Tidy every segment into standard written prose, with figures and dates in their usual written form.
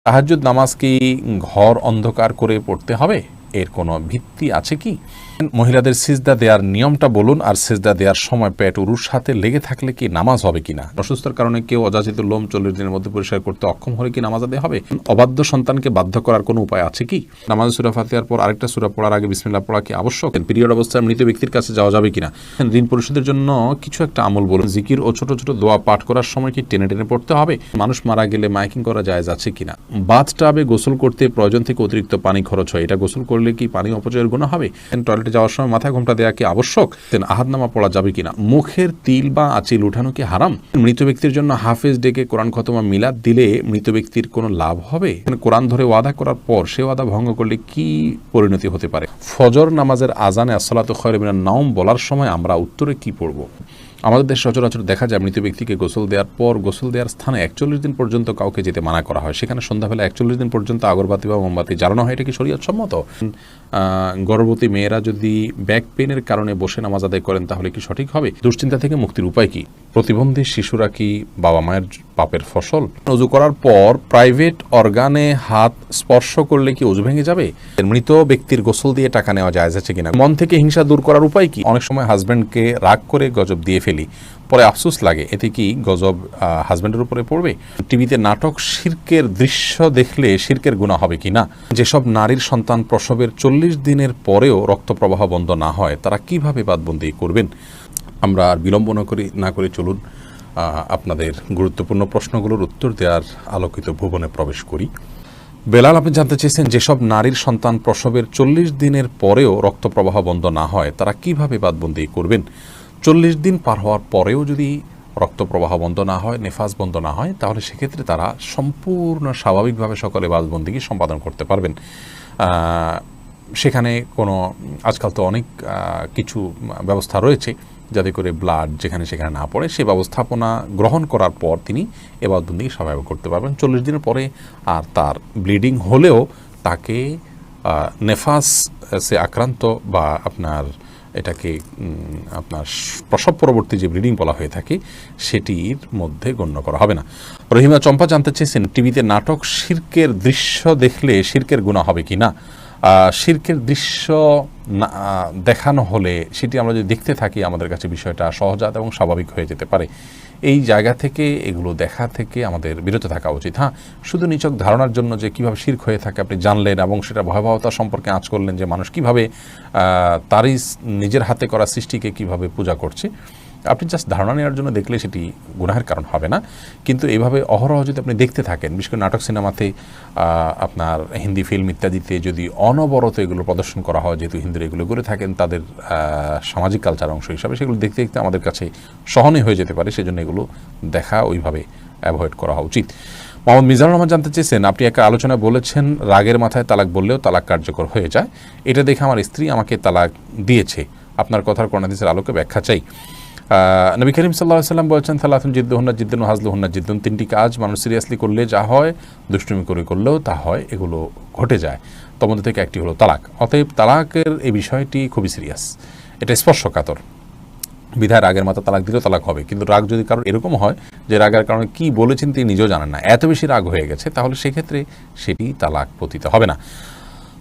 তাহাজ্জুদ নামাজ কি ঘর অন্ধকার করে পড়তে হবে? এর কোনো ভিত্তি আছে কি? মহিলাদের সিজদা দেওয়ার নিয়মটা বলুন, আর সিজদা দেওয়ার সময় পেট উরুর সাথে লেগে থাকলে কি নামাজ হবে কিনা? অসুস্থতার কারণে কেউ অযাচিত লোম 40 দিনের মধ্যে পরিষ্কার করতে অক্ষম হলে কি নামাজ আদায় হবে? অবাধ্য সন্তানকে বাধ্য করার কোনো উপায় আছে কি? নামাজ সূরা ফাতিহার পর আরেকটা সূরা পড়ার আগে বিসমিল্লাহ পড়া কি আবশ্যক? পিরিয়ড অবস্থায় মৃত ব্যক্তির কাছে যাওয়া যাবে কিনা? ঋণ পরিশোধের জন্য কিছু একটা আমল বলুন। জিকির ও ছোট ছোট দোয়া পাঠ করার সময় কি টেনে টেনে পড়তে হবে? মানুষ মারা গেলে মাইকিং করা জায়েজ আছে কিনা? বাথটাবে গোসল করতে প্রয়োজন থেকে অতিরিক্ত পানি খরচ হয়, এটা গোসল করলে কি পানি অপচয়ের গুনাহ হবে? টয়লেটে যাওয়ার সময় মাথায় ঘোমটা দেওয়া কি আবশ্যক? আহাদনামা পড়া যাবে কিনা? মুখের তিল বা আঁচিল উঠানো কি হারাম? মৃত ব্যক্তির জন্য হাফেজ ডেকে কোরআন খতমা মিলাদ দিলে মৃত ব্যক্তির কোনো লাভ হবে? কোরআন ধরে ওয়াদা করার পর সে ওয়াদা ভঙ্গ করলে কি পরিণতি হতে পারে? ফজর নামাজের আজানে আসসালাতু খায়রুম মিনান নাওম বলার সময় আমরা উত্তরে কি পড়ব? আমাদের দেশে সচরাচর দেখা যায় মৃত ব্যক্তিকে গোসল দেওয়ার পর গোসল দেওয়ার স্থানে 41 দিন পর্যন্ত কাউকে যেতে মানা করা হয়। সেখানে সন্ধ্যাবেলা 41 দিন পর্যন্ত আগরবাতি বা মোমবাতি জ্বালানো হয়। এটা কি শরীয়ত সম্মত? গর্ভবতী মেয়েরা যদি ব্যাক পেনের কারণে বসে নামাজ আদায় করেন তাহলে কি সঠিক হবে? দুশ্চিন্তা থেকে মুক্তির উপায় কি? প্রতিবন্ধী শিশুরা কি বাবা মায়ের পাপের ফসল? ওযু করার পর প্রাইভেট অর্গানে হাত স্পর্শ করলে কি ওযু ভেঙে যাবে? মৃত ব্যক্তির গোসল দিয়ে টাকা নেওয়া জায়েজ আছে কিনা? মন থেকে হিংসা দূর করার উপায় কি? অনেক সময় হাজব্যান্ডকে রাগ করে গজব দিয়ে ফেলি, পরে আফসোস লাগে, এতে কি গজব হাজব্যান্ডের উপরে পড়বে? টিভিতে নাটক শিরকের দৃশ্য দেখলে শিরকের গুনাহ হবে কিনা? যেসব নারীর সন্তান প্রসবের 40 দিনের পরেও রক্ত প্রবাহ বন্ধ না হয় তারা কিভাবে বাদবন্দি করবেন? আমরা আর বিলম্ব না করে চলুন আপনাদের গুরুত্বপূর্ণ প্রশ্নগুলোর উত্তর দেওয়ার আলোকিত ভুবনে প্রবেশ করি। বেলাল, আপনি জানতে চেয়েছেন যেসব নারীর সন্তান প্রসবের 40 দিনের পরেও রক্ত প্রবাহ বন্ধ না হয় তারা কিভাবে বাদবন্দি করবেন? 40 দিন পার হওয়ার পরেও যদি রক্ত প্রবাহ বন্ধ না হয়, নেফাস বন্ধ না হয়, তাহলে সেক্ষেত্রে তারা সম্পূর্ণ স্বাভাবিকভাবে সকলে বাদবন্দিকে সম্পাদন করতে পারবেন। সেখানে কোনো আজকাল তো অনেক কিছু ব্যবস্থা রয়েছে যাতে করে ব্লাড যেখানে সেখানে না পড়ে, সে ব্যবস্থাপনা গ্রহণ করার পর তিনি এ বাদবন্দিকে স্বাভাবিক করতে পারবেন। 40 দিনের পরে আর তার ব্লিডিং হলেও তাকে নেফাস সে আক্রান্ত বা এটাকে আপনার প্রসব পরবর্তী যে ব্লিডিং বলা হয়ে থাকে সেটির মধ্যে গণ্য করা হবে না। রহিমা চম্পা জানতে চেয়েছেন টিভিতে নাটক শিরকের দৃশ্য দেখলে শিরকের গুনাহ হবে কি না? শিরকের দৃশ্য দেখানো হলে সেটি আমরা যদি দেখতে থাকি আমাদের কাছে বিষয়টা সহজাত এবং স্বাভাবিক হয়ে যেতে পারে। এই জায়গা থেকে এগুলো দেখা থেকে আমাদের বিরত থাকা উচিত। হ্যাঁ, শুধু নিছক ধারণার জন্য যে কীভাবে শিরক হয়ে থাকে আপনি জানলেন এবং সেটা ভয়াবহতা সম্পর্কে আঁচ করলেন যে মানুষ কীভাবে তারই নিজের হাতে করা সৃষ্টিকে কীভাবে পূজা করছে, আপনি জাস্ট ধারণা নেওয়ার জন্য দেখলে সেটি গুনাহের কারণ হবে না। কিন্তু এইভাবে অহরহ যদি আপনি দেখতে থাকেন, বিশেষ করে নাটক সিনেমাতে, আপনার হিন্দি ফিল্ম ইত্যাদিতে যদি অনবরত এগুলো প্রদর্শন করা হয়, যেহেতু হিন্দুরা এগুলো করে থাকেন তাদের সামাজিক কালচার অংশ হিসাবে, সেগুলো দেখতে দেখতে আমাদের কাছে সহনীয় হয়ে যেতে পারে। সেজন্য এগুলো দেখা ওইভাবে অ্যাভয়েড করা উচিত। মোহাম্মদ মিজানুর রহমান জানতে চেয়েছেন, আপনি একটা আলোচনায় বলেছেন রাগের মাথায় তালাক বললেও তালাক কার্যকর হয়ে যায়। এটা দেখে আমার স্ত্রী আমাকে তালাক দিয়েছে। আপনার কথার কোরআন হাদিসের আলোকে ব্যাখ্যা চাই। নবী করিম সাল্লাল্লাহু আলাইহি ওয়াসাল্লাম বলেছেন, সালাতুন জিদ্দুহুন্না জিদ্দুন ওয়া হাজলুহুন্না জিদ্দুন, তিনটি কাজ মানুষ সিরিয়াসলি করলে যা হয়, দুষ্টুমি করে করলেও তা হয়, এগুলো ঘটে যায়। তার মধ্যে থেকে একটি হলো তালাক। অতএব তালাকের এই বিষয়টি খুবই সিরিয়াস, এটা স্পর্শকাতর। বিধায় রাগের মাথা তালাক দিলেও তালাক হবে। কিন্তু রাগ যদি কারণ এরকম হয় যে রাগের কারণে কি বলেছেন তিনি নিজেও জানেন না, এত বেশি রাগ হয়ে গেছে, তাহলে সেক্ষেত্রে সেটি তালাক পতিত হবে না।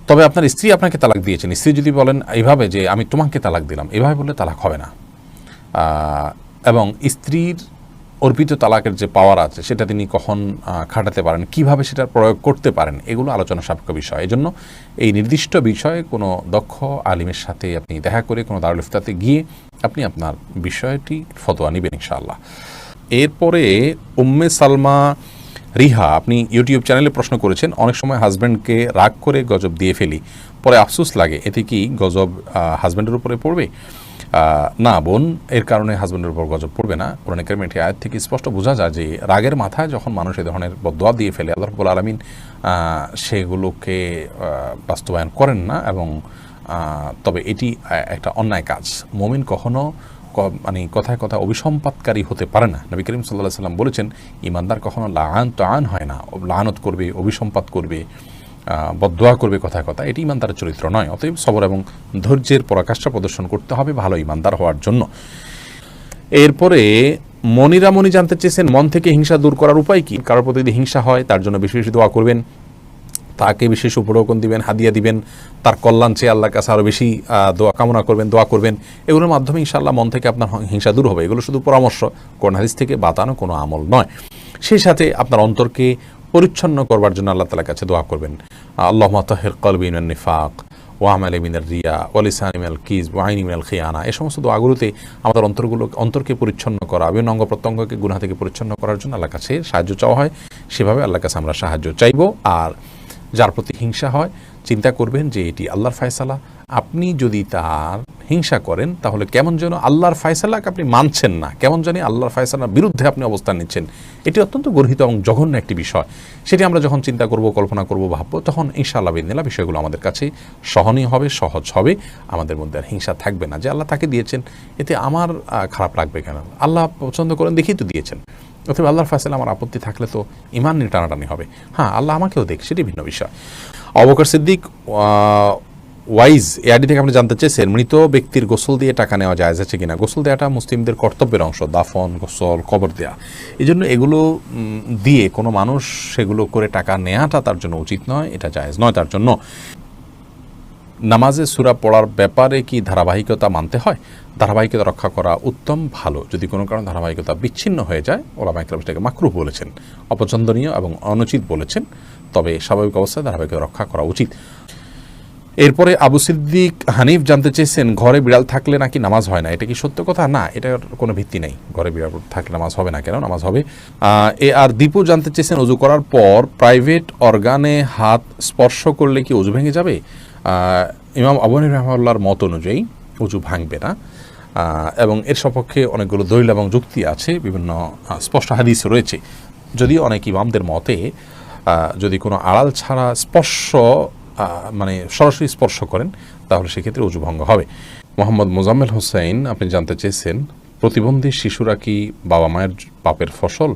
তবে আপনার স্ত্রী আপনাকে তালাক দিয়েছেন, স্ত্রী যদি বলেন এইভাবে যে আমি তোমাকে তালাক দিলাম, এভাবে বললে তালাক হবে না। এবং স্ত্রীর অর্পিত তালাকের যে পাওয়ার আছে সেটা তিনি কখন খাটাতে পারেন, কিভাবে সেটার প্রয়োগ করতে পারেন, এগুলো আলোচনা সাপেক্ষ বিষয়। এজন্য এই নির্দিষ্ট বিষয়ে কোনো দক্ষ আলিমের সাথে আপনি দেখা করে কোনো দারুল ইফতাতে গিয়ে আপনি আপনার বিষয়টি ফতোয়া নেবেন ইনশাআল্লাহ। এরপরে উম্মে সালমা রিহা, আপনি ইউটিউব চ্যানেলে প্রশ্ন করেছেন, অনেক সময় হাজব্যান্ডকে রাগ করে গজব দিয়ে ফেলি, পরে আফসোস লাগে, এতে কি গজব হাজব্যান্ডের উপরে পড়বে? না বোন, এর কারণে হাজব্যান্ডের উপর গজব পড়বে না। কোরআন কারীমের এই আয়াত থেকে স্পষ্ট বোঝা যায় যে রাগের মাথায় যখন মানুষ এই ধরনের বদদোয়া দিয়ে ফেলে, আল্লাহ রাব্বুল আলামিন সেগুলোকে বাস্তবায়ন করেন না। এবং তবে এটি একটা অন্যায় কাজ। মুমিন কখনো কথায় কথায় অভিসম্পাতকারী হতে পারে না। নবী করিম সাল্লাল্লাহু আলাইহি ওয়াসাল্লাম বলেছেন, ঈমানদার কখনো লাআন হয় না, লাআনত করবে, অভিসম্পাত করবে, বদদোয়া করবে কথায় কথা, এটি ঈমানদারের চরিত্র নয়। অতএব সবর এবং ধৈর্যের পরাকাষ্ঠা প্রদর্শন করতে হবে ভালো ঈমানদার হওয়ার জন্য। এরপরে মনিরা মনি জানতে চেয়েছেন মন থেকে হিংসা দূর করার উপায় কি। কারোর প্রতি যদি হিংসা হয় তার জন্য বেশি বেশি দোয়া করবেন, তাকে বিশেষ উপঢৌকন দিবেন, হাদিয়া দিবেন, তার কল্যাণ চেয়ে আল্লাহর কাছে আরও বেশি দোয়া কামনা করবেন, দোয়া করবেন। এগুলোর মাধ্যমে ইনশাআল্লাহ মন থেকে আপনার হিংসা দূর হবে। এগুলো শুধু পরামর্শ, কোরআন হাদিস থেকে বাতানো কোনো আমল নয়। সেই সাথে আপনার অন্তরকে পরিচ্ছন্ন করবার জন্য আল্লাহ তাআলার কাছে দোয়া করবেন। আল্লাহুম্মা তাহির কলবি মিনান নিফাক ওয়া আমালি মিনার রিয়া ওয়া লিসানি মিনাল কিযব ওয়া আইনি মিনাল খিয়ানা। এই সমস্ত দোয়াগুলোতে আমাদের অন্তরকে পরিচ্ছন্ন করা, বিভিন্ন অঙ্গ প্রত্যঙ্গকে গুনাহ থেকে পরিচ্ছন্ন করার জন্য আল্লাহর কাছে সাহায্য চাওয়া হয়। সেভাবে আল্লাহর কাছে আমরা সাহায্য চাইব। আর যার প্রতি হিংসা হয় চিন্তা করবেন যে এটি আল্লাহর ফয়সালা। আপনি যদি তার হিংসা করেন তাহলে কেমন যেন আল্লাহর ফয়সালাকে আপনি মানছেন না, কেমন জানি আল্লাহর ফয়সালার বিরুদ্ধে আপনি অবস্থান নিচ্ছেন। এটি অত্যন্ত গর্হিত এবং জঘন্য একটি বিষয়। সেটি আমরা যখন চিন্তা করব, কল্পনা করব, ভাববো, তখন ইনশাআল্লাহ বিদিনিল্লাহ বিষয়গুলো আমাদের কাছে সহনীয় হবে, সহজ হবে। আমাদের মধ্যে আর হিংসা থাকবে না যে আল্লাহ তাকে দিয়েছেন, এতে আমার খারাপ লাগবে কেন, আল্লাহ পছন্দ করেন দেখেই তো দিয়েছেন। অথবা আল্লাহর ফয়সালা আমার আপত্তি থাকলে তো ইমান নিয়ে টানাটানি হবে। হ্যাঁ, আল্লাহ আমাকেও দেখ, সেটি ভিন্ন বিষয়। আবু বকর সিদ্দিক ওয়াইজ এআডি থেকে আপনি জানতে চেয়েছেন মৃত ব্যক্তির গোসল দিয়ে টাকা নেওয়া জায়েজ আছে কিনা। গোসল দেওয়াটা মুসলিমদের কর্তব্যের অংশ, দাফন, গোসল, কবর দেওয়া। এই জন্য এগুলো দিয়ে কোনো মানুষ সেগুলো করে টাকা নেওয়াটা তার জন্য উচিত নয়, এটা জায়েজ নয় তার জন্য। নামাজে সূরা পড়ার ব্যাপারে কি ধারাবাহিকতা মানতে হয়? ধারাবাহিকতা রক্ষা করা উত্তম, ভালো। যদি কোনো কারণে ধারাবাহিকতা বিচ্ছিন্ন হয়ে যায়, ওলামা ইকরাম সেটাকে মাকরুহ বলেছেন, অপছন্দনীয় এবং অনুচিত বলেছেন। তবে স্বাভাবিক অবস্থায় ধারাবাহিকতা রক্ষা করা উচিত। এরপরে আবু সিদ্দিক হানিফ জানতে চেয়েছেন ঘরে বিড়াল থাকলে নাকি নামাজ হয় না, এটা কি সত্য কথা? না, এটার কোনো ভিত্তি নেই। ঘরে বিড়াল থাকলে নামাজ হবে না কেন? নামাজ হবে। আর দীপু জানতে চেয়েছেন অজু করার পর প্রাইভেট অর্গানে হাত স্পর্শ করলে কি অজু ভেঙে যাবে? ইমাম আবু হানিফা রাহিমাহুল্লাহর মত অনুযায়ী অজু ভাঙবে না, এবং এর সপক্ষে অনেকগুলো দলিল এবং যুক্তি আছে, বিভিন্ন স্পষ্ট হাদিস রয়েছে। যদিও অনেক ইমামদের মতে যদি কোনো আড়াল ছাড়া স্পর্শ মানে সরাসরি স্পর্শ করেন তাহলে সেক্ষেত্রে অজু ভঙ্গ হবে। মোহাম্মদ মোজাম্মেল হোসেন আপনি জানতে চেয়েছেন প্রতিবন্ধী শিশুরা কি বাবা মায়ের পাপের ফসল?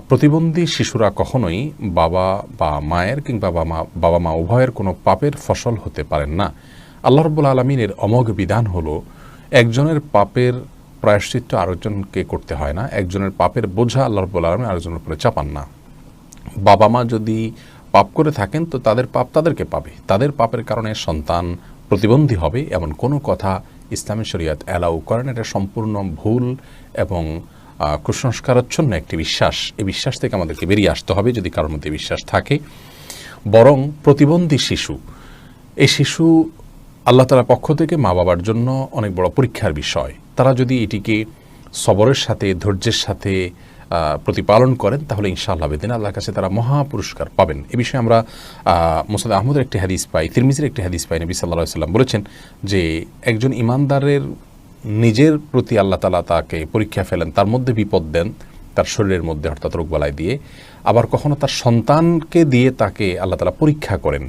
প্রতিবন্ধী শিশুরা কখনোই বাবা বা মায়ের কিংবা বাবা মা উভয়ের কোনো পাপের ফসল হতে পারেন না। আল্লাহ রাব্বুল আলামিনের অমোঘ বিধান হলো একজনের পাপের প্রায়শ্চিত্ত আরেকজনকে করতে হয় না, একজনের পাপের বোঝা আল্লাহ রাব্বুল আলামিন আরেকজনের উপরে চাপান না। বাবা মা যদি পাপ করে থাকেন তো তাদের পাপ তাদেরকে পাবে, তাদের পাপের কারণে সন্তান প্রতিবন্ধী হবে এমন কোনো কথা ইসলামী শরীয়ত অ্যালাউ করেন। এটা সম্পূর্ণ ভুল এবং কুসংস্কারাচ্ছন্ন একটি বিশ্বাস। এই বিশ্বাস থেকে আমাদেরকে বেরিয়ে আসতে হবে যদি কারোর মধ্যে বিশ্বাস থাকে। বরং প্রতিবন্ধী শিশু, এই শিশু আল্লাহ তাআলার পক্ষ থেকে মা বাবার জন্য অনেক বড় পরীক্ষার বিষয়। তারা যদি এটিকে সবরের সাথে, ধৈর্যের সাথে প্রতিপালন করেন তাহলে ইনশাআল্লাহ বেদিন আল্লাহর কাছে তারা মহা পুরস্কার পাবেন। এ বিষয়ে আমরা মুসনাদ আহমদের একটি হাদিস পাই, তিরমিজির একটি হাদিস পাই। নবী সাল্লাল্লাহু আলাইহি ওয়াসাল্লাম বলেছেন যে একজন ইমানদারের নিজের প্রতি আল্লাহ তাআলা তাকে পরীক্ষা ফেলেন, তার মধ্যে বিপদ দেন, তার শরীরের মধ্যে অর্থাৎ রোগবালাই দিয়ে। আবার কখনো তার সন্তানকে দিয়ে তাকে আল্লাহ তাআলা পরীক্ষা করেন।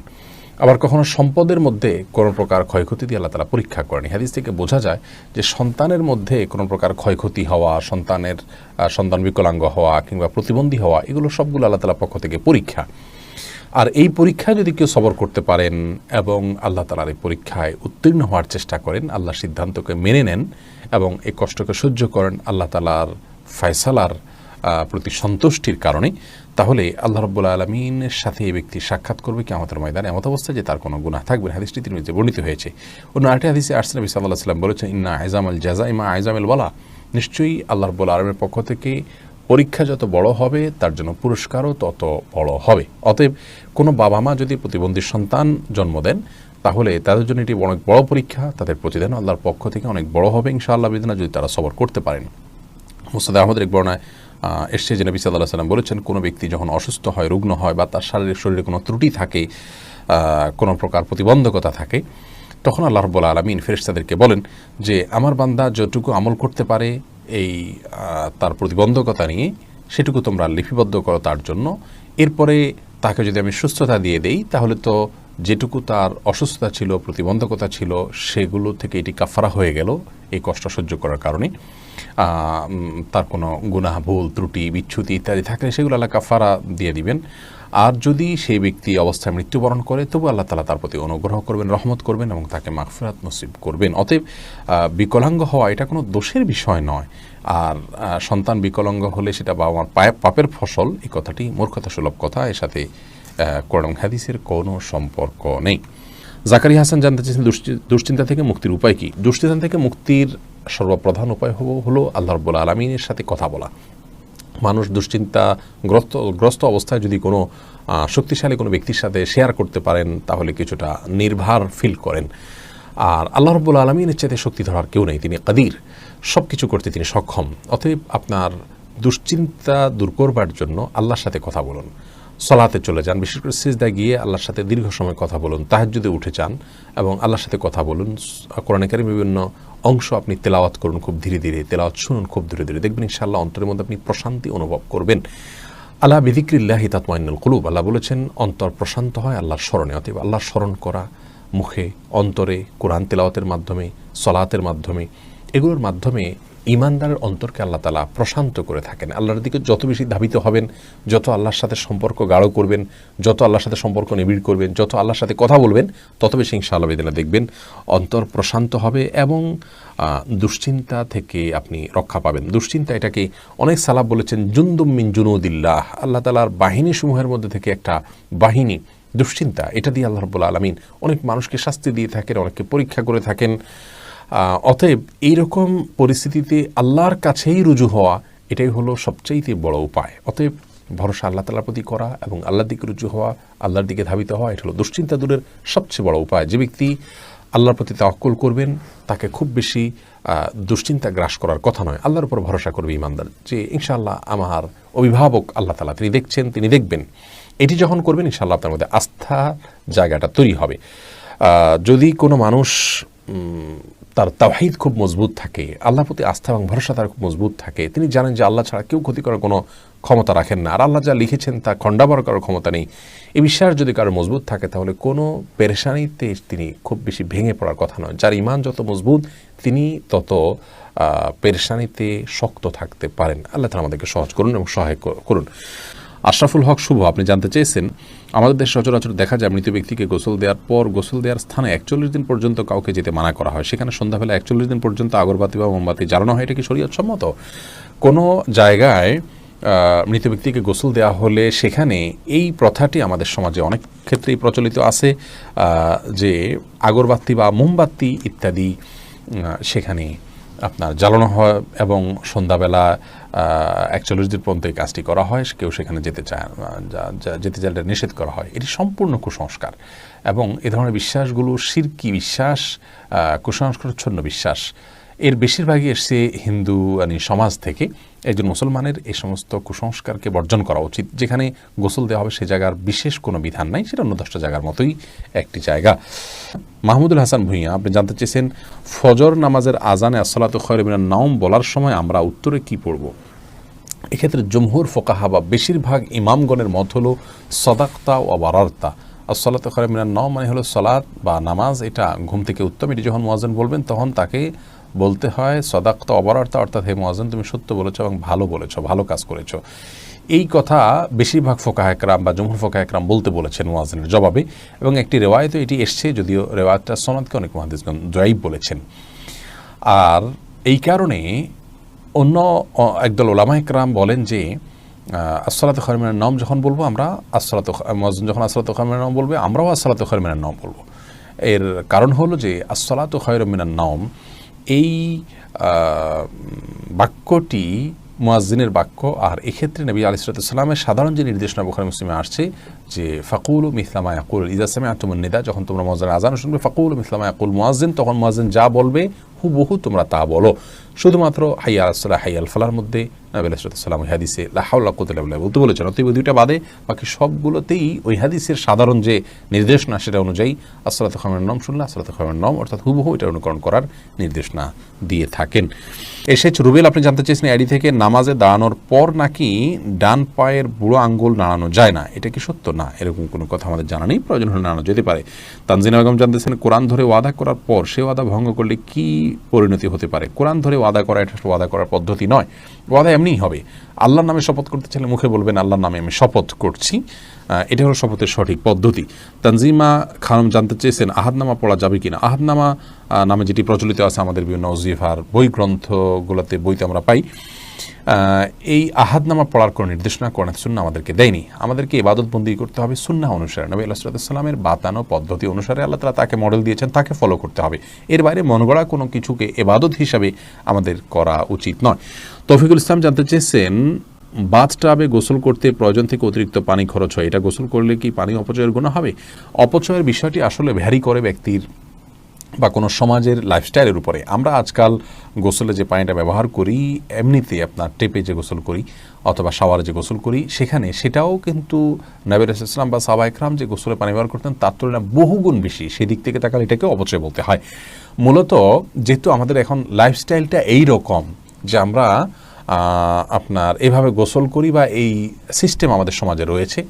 আবার কখনো সম্পদের মধ্যে কোনো প্রকার ক্ষয়ক্ষতি দিয়ে আল্লাহ তাআলা পরীক্ষা করেন। হাদিস থেকে বোঝা যায় যে সন্তানের মধ্যে কোনো প্রকার ক্ষয়ক্ষতি হওয়া, সন্তান বিকলাঙ্গ হওয়া কিংবা প্রতিবন্ধী হওয়া, এগুলো সবগুলো আল্লাহ তাআলার পক্ষ থেকে পরীক্ষা। আর এই পরীক্ষায় যদি কেউ সবর করতে পারেন এবং আল্লাহ তাআলার এই পরীক্ষায় উত্তীর্ণ হওয়ার চেষ্টা করেন, আল্লাহর সিদ্ধান্তকে মেনে নেন এবং এই কষ্টকে সহ্য করেন আল্লাহ তাআলার ফয়সালার প্রতি সন্তুষ্টির কারণে, তাহলে আল্লাহ রাব্বুল আলামিনের সাথে এই ব্যক্তি সাক্ষাৎ করবে কিয়ামতের ময়দানে এমত অবস্থায় যে তার কোনো গুনাহ থাকবে না। হাদিসটি তিরমিজিতে বর্ণিত হয়েছে। অন্য আরেকটি হাদিসে আসছে নবী সাল্লাল্লাহু আলাইহি ওয়াসাল্লাম বলেছেন ইন্না আইজামাল জাযাই মা আইজামিল ওয়ালা, নিশ্চয়ই আল্লাহ রাব্বুল আলামিনের পক্ষ থেকে পরীক্ষা যত বড় হবে তার জন্য পুরস্কারও তত বড় হবে। অতএব কোনো বাবা মা যদি প্রতিবন্ধী সন্তান জন্ম দেন তাহলে তাদের জন্য এটি অনেক বড় পরীক্ষা, তাদের প্রতিদান আল্লাহর পক্ষ থেকে অনেক বড় হবে ইনশাআল্লাহ বিদিনা, যদি তারা সবর করতে পারেন। মুসনাদ আহমদের এক বর্ণনায় এসছে যে নবী সাল্লাল্লাহু আলাইহি ওয়াসাল্লাম বলেছেন কোনো ব্যক্তি যখন অসুস্থ হয়, রুগ্ন হয় বা তার শরীরে কোনো ত্রুটি থাকে, কোনো প্রকার প্রতিবন্ধকতা থাকে, তখন আল্লাহ রাব্বুল আলামিন ফেরেশতাদেরকে বলেন যে আমার বান্দা যতটুকু আমল করতে পারে এই তার প্রতিবন্ধকতা নিয়ে সেটুকু তোমরা লিপিবদ্ধ করো তার জন্য। এরপরে তাকে যদি আমি সুস্থতা দিয়ে দেই তাহলে তো যেটুকু তার অসুস্থতা ছিল, প্রতিবন্ধকতা ছিল, সেগুলো থেকে এটি কাফারা হয়ে গেল এই কষ্ট সহ্য করার কারণে তার কোনো গুনাহ, ভুল, ত্রুটি, বিচ্যুতি ইত্যাদি থাকলে সেগুলো আল্লাহ কাফারা দিয়ে দিবেন। আর যদি সেই ব্যক্তি অবস্থায় মৃত্যুবরণ করে তবু আল্লাহ তাআলা তার প্রতি অনুগ্রহ করবেন, রহমত করবেন এবং তাকে মাগফিরাত নসিব করবেন। অতএব বিকলাঙ্গ হওয়া এটা কোনো দোষের বিষয় নয়। আর সন্তান বিকলাঙ্গ হলে সেটা বাবা মার পাপের ফসল, এই কথাটি মূর্খতা সুলভ কথা, এর সাথে কোরআন হাদিসের কোনো সম্পর্ক নেই। জাকারিয়া হাসান জানতে চেয়েছেন দুশ্চিন্তা থেকে মুক্তির উপায় কি? দুশ্চিন্তা থেকে মুক্তির সর্বপ্রধান উপায় হলো আল্লাহ রাব্বুল আলামিনের সাথে কথা বলা। মানুষ দুশ্চিন্তাগ্রস্ত অবস্থায় যদি কোনো শক্তিশালী কোনো ব্যক্তির সাথে শেয়ার করতে পারেন তাহলে কিছুটা নির্ভার ফিল করেন। আর আল্লাহ রাব্বুল আলামিনের চাইতে শক্তি ধরার কেউ নেই, তিনি কাদির, সব কিছু করতে তিনি সক্ষম। অতএব আপনার দুশ্চিন্তা দূর করবার জন্য আল্লাহর সাথে কথা বলুন, সলাতে চলে যান, বিশেষ করে সিজদায় গিয়ে আল্লাহর সাথে দীর্ঘ সময় কথা বলুন, তাহাজ্জুদে উঠে যান এবং আল্লাহর সাথে কথা বলুন। কোরআনে কারীমের বিভিন্ন অংশ আপনি তেলাওয়াত করুন খুব ধীরে ধীরে, তেলাওয়াত শুনুন খুব ধীরে ধীরে, দেখবেন ইনশাআল্লাহ অন্তরের মধ্যে আপনি প্রশান্তি অনুভব করবেন। আলা বিযিক্রিল্লাহি তাতমাইন্নুল কুলুব, আল্লাহ বলেছেন অন্তর প্রশান্ত হয় আল্লাহর স্মরণে। অতএব আল্লাহর স্মরণ করা মুখে, অন্তরে, কোরআন তেলাওয়াতের মাধ্যমে, সলাতের মাধ্যমে, এগুলোর মাধ্যমে ঈমানদারের অন্তরকে আল্লাহ তাআলা প্রশান্ত করে থাকেন। আল্লাহর দিকে যত বেশি ধাবিত হবেন, যত আল্লাহর সাথে সম্পর্ক গাঢ় করবেন, যত আল্লাহর সাথে সম্পর্ক নিবিড় করবেন, যত আল্লাহর সাথে কথা বলবেন, তত বেশি ইনশাআল্লাহ বিদিনা দেখবেন অন্তর প্রশান্ত হবে এবং দুশ্চিন্তা থেকে আপনি রক্ষা পাবেন। দুশ্চিন্তা এটাকে অনেক সালাফ বলেছেন জুনদুম মিন জুনুদিল্লাহ, আল্লাহ তাআলার বাহিনী সমূহের মধ্যে থেকে একটা বাহিনী। দুশ্চিন্তা এটা দিয়ে আল্লাহ রাব্বুল আলামিন অনেক মানুষকে শাস্তি দিয়ে থাকেন, অনেককে পরীক্ষা করে থাকেন। অতএব এইরকম পরিস্থিতিতে আল্লাহর কাছেই রুজু হওয়া এটাই হলো সবচাইতে বড় উপায়। অতএব ভরসা আল্লাহ তাআলার প্রতি করা এবং আল্লাহর দিকে রুজু হওয়া, আল্লাহর দিকে ধাবিত হওয়া, এটা হলো দুশ্চিন্তা দূরের সবচেয়ে বড় উপায়। যে ব্যক্তি আল্লাহর প্রতি তাওয়াক্কুল করবেন তাকে খুব বেশি দুশ্চিন্তা গ্রাস করার কথা নয়। আল্লাহর উপর ভরসা করবে ঈমানদার, যে ইনশাআল্লাহ আমার অভিভাবক আল্লাহ তাআলা, তিনি দেখছেন, তিনি দেখবেন। এটি যখন করবেন ইনশাআল্লাহ আপনার মধ্যে আস্থা জায়গাটা তৈরি হবে। যদি কোনো মানুষ তার তাওহীদ খুব মজবুত থাকে, আল্লাহর প্রতি আস্থা এবং ভরসা তার খুব মজবুত থাকে, তিনি জানেন যে আল্লাহ ছাড়া কেউ ক্ষতি করার কোনো ক্ষমতা রাখেন না, আর আল্লাহ যা লিখেছেন তা খণ্ডাবার করার ক্ষমতা নেই, এই বিশ্বাস যদি কারো মজবুত থাকে তাহলে কোনো পেরেশানিতে তিনি খুব বেশি ভেঙে পড়ার কথা নয়। যার ঈমান যত মজবুত তিনি তত পেরেশানিতে শক্ত থাকতে পারেন। আল্লাহ তাআলা আমাদেরকে সহজ করুন এবং সহায় করুন। আশরাফুল হক শুভ আপনি জানতে চেয়েছেন, আমাদের দেশে সচরাচর দেখা যায় মৃত ব্যক্তিকে গোসল দেওয়ার পর গোসল দেওয়ার স্থানে 41 দিন পর্যন্ত কাউকে যেতে মানা করা হয়, সেখানে সন্ধ্যাবেলা 41 দিন পর্যন্ত আগরবাতি বা মোমবাতি জ্বালানো হয়, এটা কি শরীয়ত সম্মত? কোনো জায়গায় মৃত ব্যক্তিকে গোসল দেওয়া হলে সেখানে এই প্রথাটি আমাদের সমাজে অনেক ক্ষেত্রেই প্রচলিত আছে যে আগরবাতি বা মোমবাতি ইত্যাদি সেখানে আপনার জ্বালানো হয় এবং সন্ধ্যাবেলা 41 দিন পর্যন্ত এই কাজটি করা হয়। কেউ সেখানে যেতে চাইলে নিষেধ করা হয়। এটি সম্পূর্ণ কুসংস্কার এবং এ ধরনের বিশ্বাসগুলো শিরকি বিশ্বাস, কুসংস্কারচ্ছন্ন বিশ্বাস। এর বেশিরভাগই এসছে হিন্দু সমাজ থেকে। একজন মুসলমানের এই সমস্ত কুসংস্কারকে বর্জন করা উচিত। যেখানে গোসল দেওয়া হবে সে জায়গার বিশেষ কোনো বিধান নাই, সেটা অন্য 10টা জায়গার মতোই একটি জায়গা। মাহমুদুল হাসান ভূঁইয়া আপনি জানতে চেয়েছেন, ফজর নামাজের আজানে আসসালাতু খায়রুম মিনান নাওম বলার সময় আমরা উত্তরে কি পড়ব? এক্ষেত্রে জমহুর ফোকাহা বা বেশিরভাগ ইমামগণের মত হলো সদাকতা ও বারারতা। আসসালাতু খায়রুম মিনান নাওম মানে হলো সালাত বা নামাজ, এটা ঘুম থেকে উত্তম। এটি যখন মুয়াজ্জিন বলবেন তখন তাকে বলতে হয় সদাকতা অবারতা, অর্থাৎ হে মুয়াজ্জিন তুমি সত্য বলেছো এবং ভালো বলেছো, ভালো কাজ করেছো। এই কথা বেশিরভাগ ফোকাহা একরাম বা জমহুর ফোকাহা একরাম বলতে বলেছেন মুয়াজ্জিনের জবাবে, এবং একটি রেওয়ায়েতে এটি এসছে, যদিও রেওয়ায়েতটা সনদকে অনেক মুহাদ্দিসগণ যায়ীফ বলেছেন। আর এই কারণে অন্য একদল উলামা একরাম বলেন যে আসসালাতু খায়রুম মিনান নাওম যখন বলবো আমরা, মুয়াজ্জিন যখন আসসালাতু খায়রুম মিনান নাওম বলবে আমরাও আসসালাতু খায়রুম মিনান নাওম বলবো। এর কারণ হলো যে আসসালাতু খায়রুম মিনান নাওম এই বাক্যটি মুয়াজ্জিনের বাক্য, আর এক্ষেত্রে নবী আলাইহিস সালামের সাধারণ যে নির্দেশনা বুখারী মুসলিমে আসছে যে ফাকুলু মিসলা মা ইয়াকুল ইযা সামি'তুমুন নিদা, যখন তোমরা মুয়াজ্জিনের আযান শুনবে ফাকুলু মিসলা মা ইয়াকুল মুয়াজ্জিন, তখন মুয়াজ্জিন যা বলবে হুবহু তোমরা তা বলো। শুধুমাত্র হাইয়া আলাস সালাহ হাইয়া আল ফালাহর মধ্যে নবী আলাইহিস সালাম ওই হাদিসে লা হাওলা ওয়া কুওয়াতা ইল্লা বিল্লাহ বলতে বলেছেন। অতএব দুইটা বাদে বাকি সবগুলোতেই ওই হাদিসের সাধারণ যে নির্দেশনা সেটা অনুযায়ী আসসালাতু খায়রুম মিনান নাওম শুনলে আসসালাতু খায়রুম মিনান নাওম অর্থাৎ হুবহু এটা অনুকরণ করার নির্দেশনা দিয়ে থাকেন। এসেছ রুবেল আপনি জানতে চেয়েছেন আইডি থেকে, নামাজে দাঁড়ানোর পর নাকি ডান পায়ের বুড়ো আঙ্গুল নাড়ানো যায় না, এটা কি সত্য? না, এরকম কোনো কথা আমাদের জানা নেই, প্রয়োজন হলে নানা যেতে পারে। তানজিনা বেগম জানতেছেন কোরআন ধরে ওয়াদা করার পর সে ওয়াদা ভঙ্গ করলে কি পরিণতি হতে পারে? কোরআন ধরে ওয়াদা করা এটা ওয়াদা করার পদ্ধতি নয়, ওয়াদা এমনিই হবে। আল্লাহর নামে শপথ করতে চাইলে মুখে বলবেন আল্লাহর নামে আমি শপথ করছি, এটা হলো শপথের সঠিক পদ্ধতি। তানজিমা খানম জানতে চেয়েছেন আহাদনামা পড়া যাবে কিনা। আহাদনামা নামে যেটি প্রচলিত আছে আমাদের বিভিন্ন ওজিফার বই গ্রন্থগুলোতে বইতে আমরা পাই, এই আহাদনামা পড়ার কোনো নির্দেশনা কোরআন সুন্নাহ আমাদেরকে দেয়নি। আমাদেরকে ইবাদতবন্দি করতে হবে সুন্নাহ অনুসারে, নবী আলাইহিস সালামের বাতানো পদ্ধতি অনুসারে আল্লাহ তাআলা তাকে মডেল দিয়েছেন, তাকে ফলো করতে হবে। এর বাইরে মন গড়া কোনো কিছুকে ইবাদত হিসাবে আমাদের করা উচিত নয়। তৌফিকুল ইসলাম জানতে চেয়েছেন বাথটাবে গোসল করতে প্রয়োজন থেকে অতিরিক্ত পানি খরচ হয়, এটা গোসল করলে কি পানি অপচয়ের গুনাহ হবে? অপচয়ের বিষয়টি আসলে ভ্যারি করে ব্যক্তির বা কোনো সমাজের লাইফস্টাইলের উপরে। আমরা আজকাল গোসলে যে পানিটা ব্যবহার করি, এমনিতে আপনার টেপে যে গোসল করি অথবা শাওয়ারে যে গোসল করি, সেটাও কিন্তু নবী রাসূলুল্লাহ সাল্লাল্লাহু আলাইহি ওয়াসাল্লাম বা সাহাবায়ে কেরাম যে গোসলে পানি ব্যবহার করতেন তার তুলনায় বহুগুণ বেশি। সেদিক থেকে তাকালে এটাকে অপচয় বলতে হয়। মূলত যেহেতু আমাদের এখন লাইফস্টাইলটা এই রকম যে আমরা আপনার এভাবে গোসল করি বা এই সিস্টেম আমাদের সমাজে রয়েছে,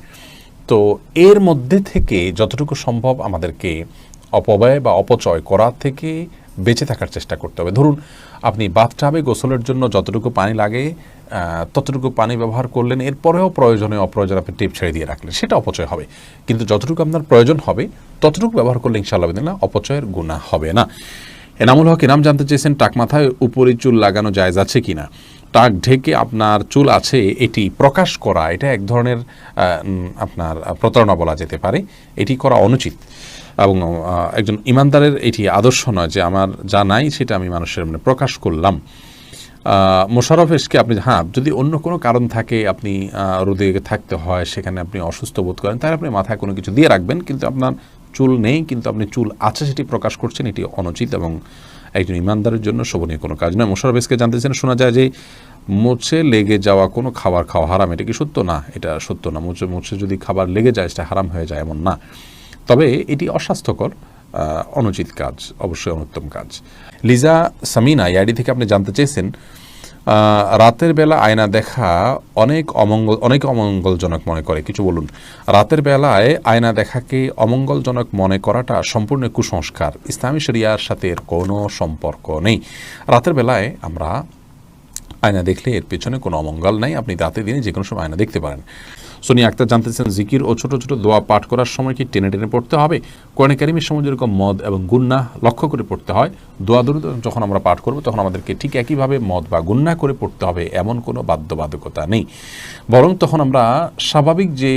তো এর মধ্যে থেকে যতটুকু সম্ভব আমাদেরকে অপব্যয় বা অপচয় করার থেকে বেঁচে থাকার চেষ্টা করতে হবে। ধরুন আপনি বাথটাবে গোসলের জন্য যতটুকু পানি লাগে ততটুকু পানি ব্যবহার করলেন, এরপরেও প্রয়োজনে অপ্রয়োজনে আপনি টিপ ছেড়ে দিয়ে রাখলেন, সেটা অপচয় হবে। কিন্তু যতটুকু আপনার প্রয়োজন হবে ততটুকু ব্যবহার করলে ইনশাআল্লাহ বিদিনিল্লাহ অপচয়ের গুনাহ হবে না। এনামুল হক ইনাম জানতে চেয়েছেন টাক মাথায় উপরে চুল লাগানো জায়েজ আছে কিনা। টাক ঢেকে আপনার চুল আছে এটি প্রকাশ করা, এটা এক ধরনের আপনার প্রতারণা বলা যেতে পারে, এটি করা অনুচিত এবং একজন ইমানদারের এটি আদর্শ নয় যে আমার যা নাই সেটা আমি মানুষের মানে প্রকাশ করলাম। মোশাররফ এসকে আপনি যদি অন্য কোনো কারণ থাকে, আপনি রোদে থাকতে হয়, সেখানে আপনি অসুস্থ বোধ করেন, তাহলে আপনি মাথায় কোনো কিছু দিয়ে রাখবেন, কিন্তু আপনার চুল নেই কিন্তু আপনি চুল আছে সেটি প্রকাশ করছেন, এটি অনুচিত এবং একজন ইমানদারের জন্য শোভনীয় কোনো কাজ নয়। মোশাররফ এসকে জানতেছেন শোনা যায় যে মুছে লেগে যাওয়া কোনো খাবার খাওয়া হারাম, এটা কি সত্য? না, এটা সত্য না। মুছে যদি খাবার লেগে যায় সেটা হারাম হয়ে যায় এমন না, তবে এটি অস্বাস্থ্যকর, অনুচিত কাজ, অবশ্যই অনুত্তম কাজ। লিজা সামিনা ইয়াডি থেকে আপনি জানতে চেয়েছেন রাতের বেলা আয়না দেখা অনেক অমঙ্গলজনক মনে করে, কিছু বলুন। রাতের বেলায় আয়না দেখাকে অমঙ্গলজনক মনে করাটা সম্পূর্ণ কুসংস্কার, ইসলামী শরিয়ার সাথে এর কোনো সম্পর্ক নেই। রাতের বেলায় আমরা আয়না দেখলে এর পেছনে কোনো অমঙ্গল নাই, আপনি রাতে দিনে যে কোনো সময় আয়না দেখতে পারেন। সোনিয়া আক্তার জানতেছেন জিকির ও ছোট ছোট দোয়া পাঠ করার সময় কি টেনে টেনে পড়তে হবে? কোরআনে কারিমের সময় যেরকম মদ এবং গুন্নাহ লক্ষ্য করে পড়তে হয়, দোয়া দরুদ যখন আমরা পাঠ করব তখন আমাদেরকে ঠিক একইভাবে মদ বা গুন্নাহ করে পড়তে হবে, এমন কোনো বাধ্যবাধকতা নেই। বরং তখন আমরা স্বাভাবিক যে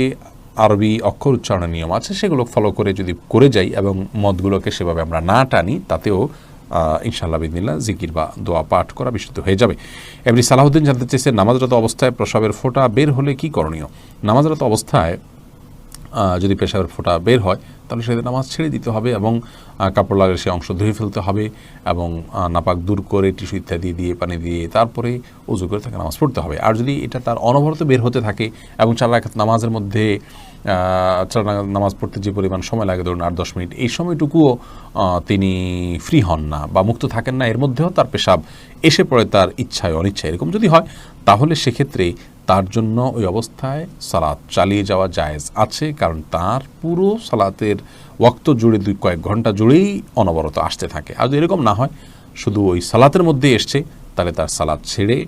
আরবি অক্ষর উচ্চারণের নিয়ম আছে সেগুলো ফলো করে যদি করে যাই এবং মদগুলোকে সেভাবে আমরা না টানি, তাতেও ইনশাআল্লাহ বিদিনিল্লাহ জিকির বা দোয়া পাঠ করা বিশুদ্ধ হয়ে যাবে। এমনি সালাহুদ্দিন জানতে চেয়েছেন নামাজরত অবস্থায় প্রসাবের ফোঁটা বের হলে কি করণীয়? নামাজরত অবস্থায় যদি পেশাবের ফোঁটা বের হয় তাহলে সেদিন নামাজ ছেড়ে দিতে হবে এবং কাপড় লাগলে সে অংশ ধুয়ে ফেলতে হবে এবং নাপাক দূর করে টিস্যু ইত্যাদি দিয়ে পানি দিয়ে তারপরে উজু করে তাকে নামাজ পড়তে হবে। আর যদি এটা তার অনবরত বের হতে থাকে এবং 4 রাকাত নামাজের মধ্যে নামাজ পড়তে যে পরিমাণ সময় লাগে, ধরুন 8-10 মিনিট, এই সময়টুকুও তিনি ফ্রি হন না বা মুক্ত থাকেন না, এর মধ্যেও তার পেশাব এসে পড়ে তার ইচ্ছায় অনিচ্ছায়, এরকম যদি হয় তাহলে সেক্ষেত্রে তার জন্য ওই অবস্থায় সালাত চালিয়ে যাওয়া জায়েজ আছে, কারণ তার পুরো সালাতের ওয়াক্ত জুড়ে কয়েক ঘন্টা জুড়েই অনবরত আসতে থাকে। আর যদি এরকম না হয়, শুধু ওই সালাতের মধ্যে এসছে, তাহলে তার সালাত ছেড়ে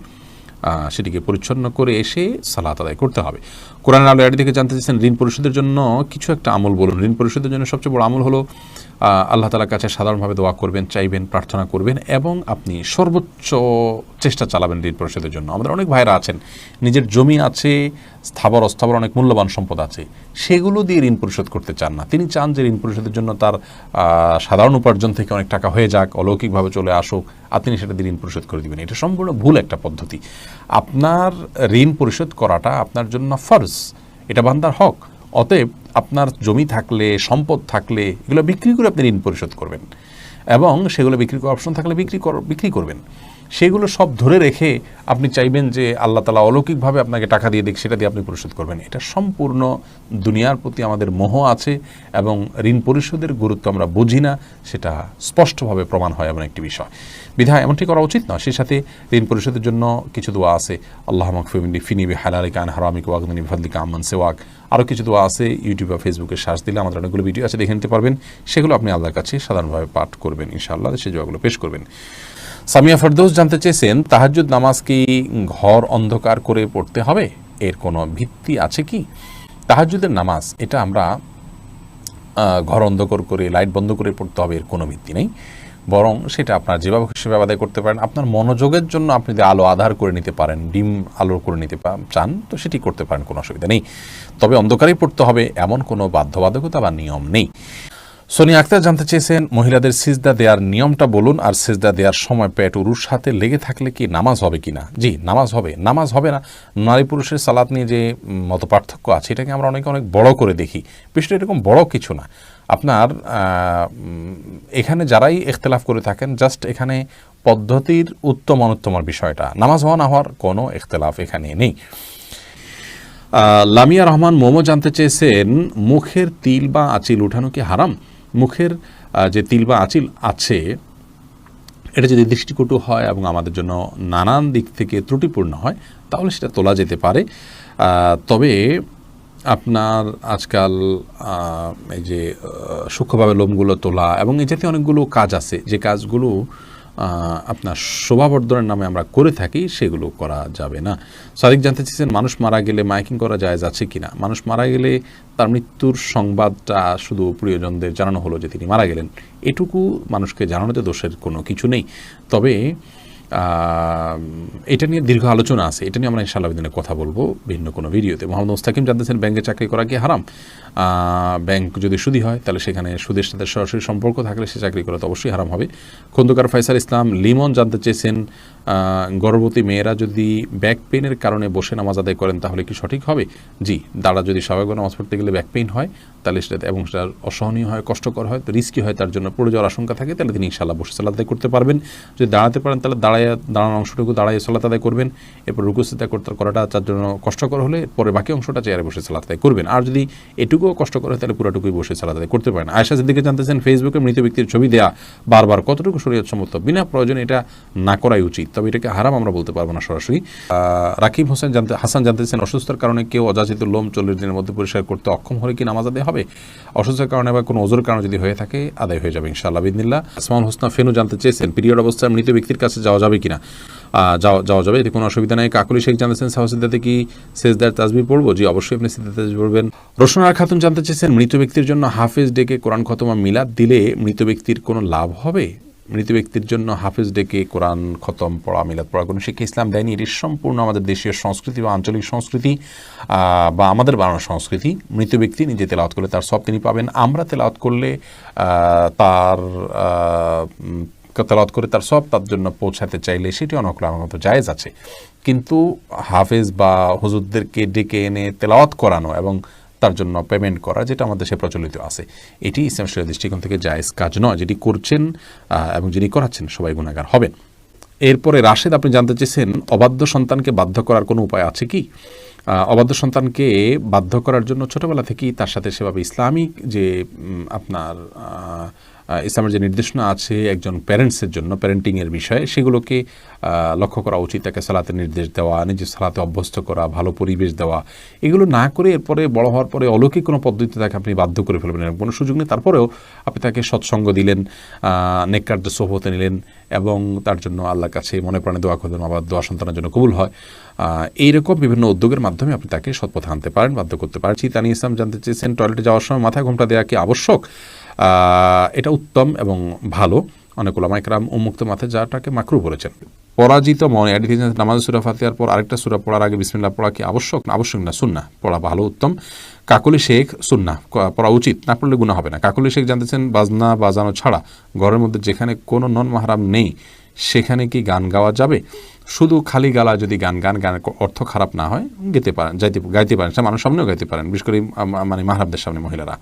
সেটিকে পরিচ্ছন্ন করে এসে সালাত আদায় করতে হবে। কোরআনের আলো এর দিকে জানতে চাইছেন ঋণ পরিশোধের জন্য কিছু একটা আমল বলুন। ঋণ পরিশোধের জন্য সবচেয়ে বড় আমল হলো আল্লাহ তাআলার কাছে সাধারণভাবে দোয়া করবেন, চাইবেন, প্রার্থনা করবেন এবং আপনি সর্বোচ্চ চেষ্টা চালাবেন ঋণ পরিশোধের জন্য। আমাদের অনেক ভাইরা আছেন নিজের জমি আছে, স্থাবর অস্থাবর অনেক মূল্যবান সম্পদ আছে, সেগুলো দিয়ে ঋণ পরিশোধ করতে চান না। তিনি চান যে ঋণ পরিশোধের জন্য তার সাধারণ উপার্জন থেকে অনেক টাকা হয়ে যাক, অলৌকিকভাবে চলে আসুক, আর তিনি সেটা দিয়ে ঋণ পরিশোধ করে দেবেন। এটা সম্পূর্ণ ভুল একটা পদ্ধতি। আপনার ঋণ পরিশোধ করাটা আপনার জন্য ফরজ, এটা বান্দার হক। অতএব আপনার জমি থাকলে, সম্পদ থাকলে এগুলো বিক্রি করে আপনি ঋণ পরিশোধ করবেন এবং সেগুলো বিক্রি করার অপশন থাকলে বিক্রি করবেন। সেগুলো সব ধরে রেখে আপনি চাইবেন যে আল্লাহ তাআলা অলৌকিকভাবে আপনাকে টাকা দিয়ে দিক, সেটা দিয়ে আপনি পরিশোধ করবেন। এটা সম্পূর্ণ দুনিয়ার প্রতি আমাদের মোহ আছে এবং ঋণ পরিশোধের গুরুত্ব আমরা বুঝি না, সেটা স্পষ্টভাবে প্রমাণ হয় এমন একটি বিষয়। বিধায় এমনটি করা উচিত না। সেই সাথে ঋণ পরিশোধের জন্য কিছু দোয়া আছে, আল্লাহুম্মা কফিনি ফিনি বিহালালিকা আন হারামিকা ওয়াগনিনি বিফাদলিকা আম্মান সিওয়াক। আরও কিছু দোয়া আছে, ইউটিউব বা ফেসবুকে সার্চ দিলে আমাদের অনেকগুলো ভিডিও আছে, দেখে নিতে পারবেন। সেগুলো আপনি আল্লাহর কাছে সাধারণভাবে পাঠ করবেন, ইনশাআল্লাহ সেই দোয়াগুলো পেশ করবেন। সামিয়া ফেরদৌস জানতে চেয়েছেন, তাহাজ্জুদ নামাজ কি ঘর অন্ধকার করে পড়তে হবে, এর কোনো ভিত্তি আছে কি? তাহাজ্জুদের নামাজ এটা আমরা ঘর অন্ধকার করে লাইট বন্ধ করে পড়তে হবে, এর কোনো ভিত্তি নেই। বরং সেটা আপনার যেভাবে সেভাবে আদায় করতে পারেন। আপনার মনোযোগের জন্য আপনি যদি আলো আধার করে নিতে পারেন, ডিম আলো করে নিতে চান, তো সেটি করতে পারেন, কোনো অসুবিধা নেই। তবে অন্ধকারেই পড়তে হবে এমন কোনো বাধ্যবাধকতা বা নিয়ম নেই। সোনিয়া আক্তার জানতে চেয়েছেন, মহিলাদের সিজদা দেওয়ার নিয়মটা বলুন, আর সিজদা দেওয়ার সময় পেট উরুর সাথে লেগে থাকলে কি নামাজ হবে কিনা? জি, নামাজ হবে। নামাজ হবে না, নারী পুরুষের সালাত নিয়ে যে মত পার্থক্য আছে এটাকে আমরা অনেক বড় করে দেখি। বিষয়টা এরকম বড় কিছু না। আপনার এখানে যারাই ইখতিলাফ করে থাকেন, জাস্ট এখানে পদ্ধতির উত্তম অনুত্তমের বিষয়টা, নামাজ হওয়া না হওয়ার কোনো ইখতিলাফ এখানে নেই। লামিয়া রহমান মোমো জানতে চেয়েছেন, মুখের তিল বা আঁচিল উঠানো কি হারাম? মুখের যে তিল বা আঁচিল আছে এটা যদি দৃষ্টিকটু হয় এবং আমাদের জন্য নানান দিক থেকে ত্রুটিপূর্ণ হয় তাহলে সেটা তোলা যেতে পারে। তবে আপনার আজকাল এই যে সূক্ষ্মভাবে লোমগুলো তোলা এবং এই জাতীয় অনেকগুলো কাজ আছে, যে কাজগুলো আপনার শোভাবর্ধনের নামে আমরা করে থাকি, সেগুলো করা যাবে না। সাদিক জানতে চেয়েছেন, মানুষ মারা গেলে মাইকিং করা জায়েজ আছে কিনা? মানুষ মারা গেলে তার মৃত্যুর সংবাদটা শুধু প্রিয়জনদের জানানো হলো যে তিনি মারা গেলেন, এটুকু মানুষকে জানানোতে দোষের কোনো কিছু নেই। তবে এটা নিয়ে দীর্ঘ আলোচনা আছে, এটা নিয়ে আমরা ইনশাআল্লাহ দিনে কথা বলবো ভিন্ন কোনো ভিডিওতে। মোহাম্মদ মুস্তাকিম জানতেছেন, ব্যাংকে চাকরি করা কি হারাম? ব্যাংক যদি সুদি হয় তাহলে সেখানে সুদের সাথে সরাসরি সম্পর্ক থাকলে সে চাকরি করা তো অবশ্যই হারাম হবে। খন্দকার ফয়সাল ইসলাম লিমন জানতে চেয়েছেন, গর্ভবতী মেয়েরা যদি ব্যাক পেইনের কারণে বসে নামাজ আদায় করেন তাহলে কি সঠিক হবে? জি, দাঁড়া যদি স্বাভাবিক নামাজ পড়তে গেলে ব্যাক পেইন হয় তাহলে সেটা এবং সেটা অসহনীয় হয়, কষ্টকর হয়, তো রিস্কি হয়, তার জন্য পড়ে যাওয়ার আশঙ্কা থাকে, তাহলে তিনি ইনশাআল্লাহ বসে সালাত আদায় করতে পারবেন। যদি দাঁড়াতে পারেন তাহলে দাঁড়ানোর অংশটুকু দাঁড়ায় সালাত আদায় করবেন। এরপর রুকু সিজদা করাটা তার জন্য কষ্টকর হলে পরে বাকি অংশটা চেয়ারে বসে সালাত আদায় করবেন। আর যদি এটুকুও কষ্টকর হয় তাহলে পুরোটুকুই বসে সালাত আদায় করতে পারেন। আয়েশা সিদ্দিকা জানতেছেন, ফেসবুকে মৃত ব্যক্তির ছবি দেয়া বারবার কতটুকু শরীয়ত সম্মত? বিনা প্রয়োজনে এটা না করাই উচিত, তবে এটাকে হারাম আমরা বলতে পারবো না সরাসরি। রাকিব হাসান জানতেছেন, অসুস্থতার কারণে কেউ অযাচিত লোম 40 দিনের মধ্যে পরিষ্কার করতে অক্ষম হলে কি নামাজ আদায় হবে? অসুস্থতার কারণে বা কোনো ওজোর কারণে যদি হয়ে থাকে আদায় হয়ে যাবে ইনশাআল্লাহ বিদিনিল্লাহ। আসমাউল হোসনা ফেনু জানতে চেয়েছেন, পিরিয়ড অবস্থায় মৃত ব্যক্তির কাছে যাওয়া যাবে কিনা? যাওয়া যাবে, এতে কোনো অসুবিধা নেই। কাকুলি শেখ জানতেছেন, সাহসিদ্দাতে কি সেজদার তাসবিহ পড়বো? জি, অবশ্যই আপনি সেজদার তাসবিহ পড়বেন। রোশনার খাতুন জানতে চেয়েছেন, মৃত ব্যক্তির জন্য হাফেজ ডেকে কোরআন খতম মিলাদ দিলে মৃত ব্যক্তির কোনো লাভ হবে? মৃত ব্যক্তির জন্য হাফেজ ডেকে কোরআন খতম পড়া, মিলাদ পড়া কোনো শিক্ষা ইসলাম দেয়নি। এটি সম্পূর্ণ আমাদের দেশীয় সংস্কৃতি বা আঞ্চলিক সংস্কৃতি বা আমাদের বানানো সংস্কৃতি। মৃত ব্যক্তি নিজে তেলাওয়াত করলে তার সব তিনি পাবেন, আমরা তেলাওয়াত করলে তার তেলাওয়াত করে তার সব তার জন্য পৌঁছাতে চাইলে সেটি অনকল আমার মতো জায়েজ আছে। কিন্তু হাফেজ বা হুজুরদেরকে ডেকে এনে তেলাওয়াত করানো এবং তার জন্য পেমেন্ট করা, যেটা আমাদের দেশে প্রচলিত আছে, এটি ইসলাম শরীয়তের দৃষ্টিকোণ থেকে জায়েজ কাজ নয়। যেটি করছেন এবং যিনি করাচ্ছেন সবাই গুনাহগার হবেন। এরপরে রাশেদ আপনি জানতে চেয়েছেন, অবাধ্য সন্তানকে বাধ্য করার কোনো উপায় আছে কি? অবাধ্য সন্তানকে বাধ্য করার জন্য ছোটোবেলা থেকেই তার সাথে সেভাবে ইসলামিক যে আপনার ইসলামের যে নির্দেশনা আছে একজন প্যারেন্টসের জন্য, প্যারেন্টিংয়ের বিষয়ে, সেগুলোকে লক্ষ্য করা উচিত। তাকে সালাতের নির্দেশ দেওয়া, নিজের সালাতে অভ্যস্ত করা, ভালো পরিবেশ দেওয়া, এগুলো না করে এরপরে বড় হওয়ার পরে অলৌকিক কোনো পদ্ধতিতে তাকে আপনি বাধ্য করে ফেলবেন, এরকম কোনো সুযোগ নেই। তারপরেও আপনি তাকে সৎসঙ্গ দিলেন, নেককারদের সোহবতে নিলেন এবং তার জন্য আল্লাহর কাছে মনে প্রাণে দোয়া করলেন, আবার দোয়া সন্তানের জন্য কবুল হয়। এইরকম বিভিন্ন উদ্যোগের মাধ্যমে আপনি তাকে সৎপথে আনতে পারেন, বাধ্য করতে পারেন। তানি ইসলাম জানতে চেয়েছেন, টয়লেটে যাওয়ার সময় মাথায় ঘোমটা দেওয়া কি আবশ্যক? এটা উত্তম এবং ভালো। অনেক ওলামা ইকরাম উন্মুক্ত মাথায় যাওয়াটাকে মাকরুহ বলেছেন। পরাজিত মনে নামাজ সূরা ফাতিহার পর আরেকটা সূরা পড়ার আগে বিসমিল্লাহ পড়া কি আবশ্যক? না, আবশ্যক না, সুন্নাহ পড়া ভালো, উত্তম। কাকলি শেখ, সুন্নাহ পড়া উচিত, না পড়লে গুনাহ হবে না। কাকলি শেখ জানতেছেন, বাজনা বাজানো ছাড়া ঘরের মধ্যে যেখানে কোনো নন মাহরাম নেই সেখানে কি গান গাওয়া যাবে? শুধু খালি গালা যদি গানের অর্থ খারাপ না হয় গাইতে পারেন, সেটা মানুষ সামনেও গাইতে পারেন, বিশেষ করে মানে মাহরামদের সামনে মহিলারা।